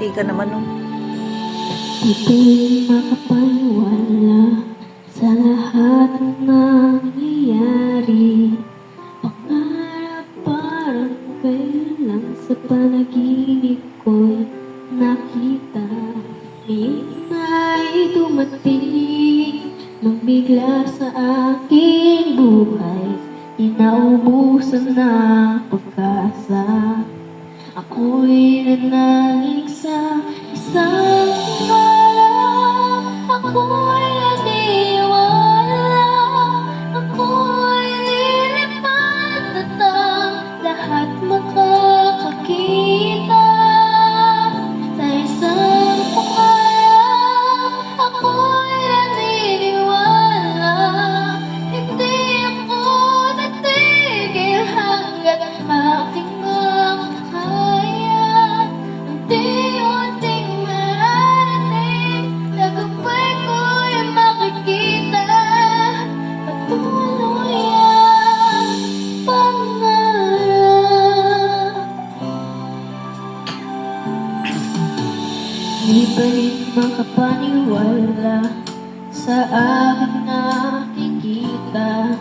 puti ka naman, oh. Di makapaniwala sa lahat ng nangyayari. Pangarap parang kailan lang sa panaginip ko'y nakita. Ngayon ay dumating nang bigla sa aking buhay. Inaubusan ng pag-asa. Ako'y nanalig sa isang pangalan. Ako'y naniwala. Ako'y lilipat at ang lahat makakakita sa isang pangalan. Ako'y naniniwala. Hindi ako natigil hanggat aking makakaya. Unti-unting mararating, tagumpay ko'y makikita. Patuloy ang pangarap. Di pa rin makapaniwala sa aking nakikita.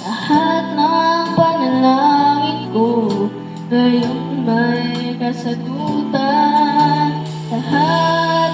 Lahat ng panalangin ko ngayon may kasagutan. Lahat